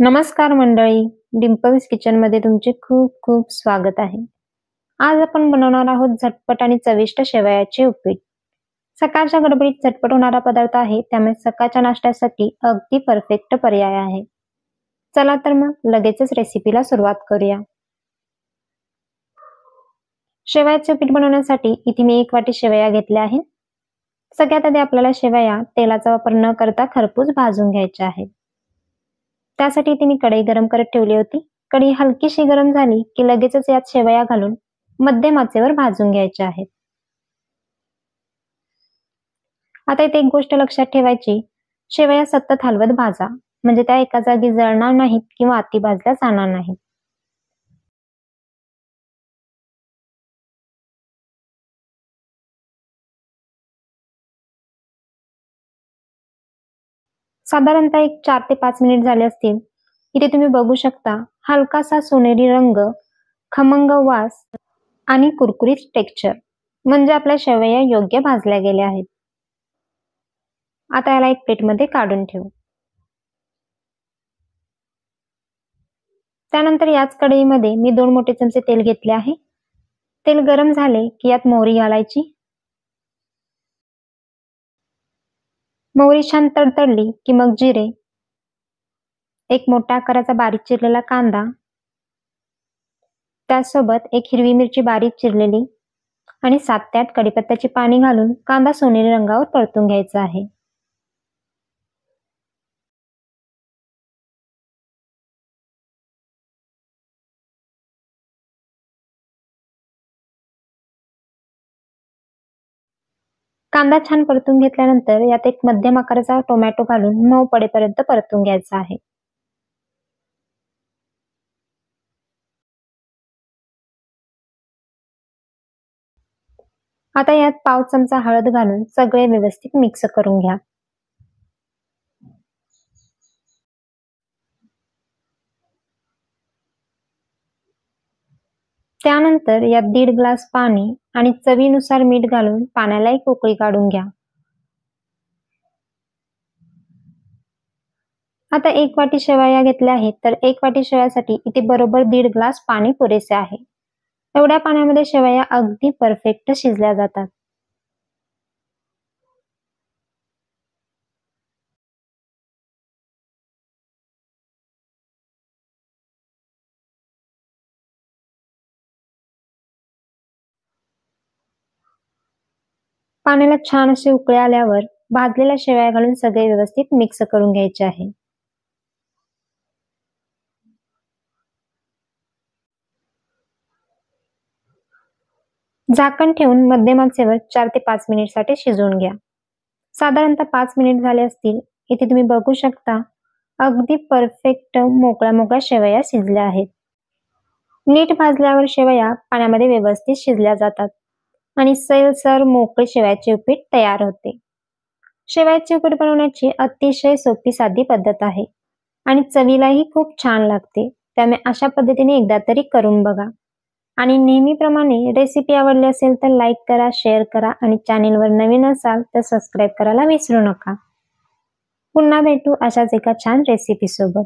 नमस्कार मंडळी, डिंपल्स किचनमध्ये तुमचे खूप खूप स्वागत आहे. आज आपण बनवणार आहोत झटपट आणि चविष्ट शेवयाचे उपीट. सकाळच्या गडबडीत झटपट होणारा पदार्थ आहे, त्यामुळे सकाळच्या नाश्त्यासाठी अगदी परफेक्ट पर्याय आहे. चला तर मग लगेचच रेसिपीला सुरुवात करूया. शेवयाचे उपीट बनवण्यासाठी इथे मी 1 वाटी शेवया घेतल्या आहेत. सगळ्यात आधी आपल्याला शेवया तेलाचा वापर न करता खरपूस भाजून घ्यायच्या आहेत. त्यासाठी इथे मी कढई गरम करत ठेवली होती. कढई हलकीशी गरम झाली की लगेचच यात शेवया घालून मध्यम आचेवर भाजून घ्यायच्या आहेत. आता इथे एक गोष्ट लक्षात ठेवायची, शेवया सतत हलवत भाजा, म्हणजे त्या एका जागी जळणार नाहीत किंवा अति भाजल्या जाणार नाहीत. साधारणतः एक 4 ते 5 मिनिट झाले असतील. इथे तुम्ही बघू शकता हलकासा सोनेरी रंग, खमंग वास आणि कुरकुरीत टेक्स्चर, म्हणजे आपल्या शेवया योग्य भाजल्या गेल्या आहेत. आता याला एक प्लेटमध्ये काढून ठेवू. त्यानंतर याच कढईमध्ये मी 2 मोठे चमचे तेल घेतले आहे. तेल गरम झाले की यात मोहरी घालायची. मोहरी छान तडतडली की मग जिरे, एक मोठ्या आकाराचा बारीक चिरलेला कांदा, त्यासोबत एक हिरवी मिरची बारीक चिरलेली आणि 7 ते 8 कढीपत्त्याची पाने घालून कांदा सोनेरी रंगावर परतून घ्यायचा आहे. कांदा छान परतून घेतल्यानंतर यात एक मध्यम आकाराचा टोमॅटो घालून मऊ पडेपर्यंत परतून घ्यायचा आहे. आता यात पाव चमचा हळद घालून सगळे व्यवस्थित मिक्स करून घ्या. त्यानंतर यात 1.5 ग्लास पाणी आणि चवीनुसार मीठ घालून पाण्याला एक उकळी काढून घ्या. आता 1 वाटी शेवया घेतल्या आहेत, तर 1 वाटी शेवयासाठी इथे बरोबर 1.5 ग्लास पाणी पुरेसे आहे. एवढ्या पाण्यामध्ये शेवया अगदी परफेक्ट शिजल्या जातात. पाण्याला छान असे उकळे आल्यावर भाजलेल्या शेवया घालून सगळे व्यवस्थित मिक्स करून घ्यायचे आहे. झाकण ठेवून मध्यम आचेवर 4 ते 5 मिनिटसाठी शिजवून घ्या. साधारणतः 5 मिनिट झाले असतील. इथे तुम्ही बघू शकता अगदी परफेक्ट मोकळ्या शेवया शिजल्या आहेत. नीट भाजल्यावर शेवया पाण्यामध्ये व्यवस्थित शिजल्या जातात आणि सैलसर मोकळे शेवयाचे उपीट तयार होते. शेवयाचे उपीट बनवण्याची अतिशय सोपी साधी पद्धत आहे आणि चवीलाही खूप छान लागते. त्यामुळे अशा पद्धतीने एकदा तरी करून बघा. आणि नेहमीप्रमाणे रेसिपी आवडली असेल तर लाईक करा, शेअर करा आणि चॅनेलवर नवीन असाल तर सबस्क्राईब करायला विसरू नका. पुन्हा भेटू अशाच एका छान रेसिपी सोबत.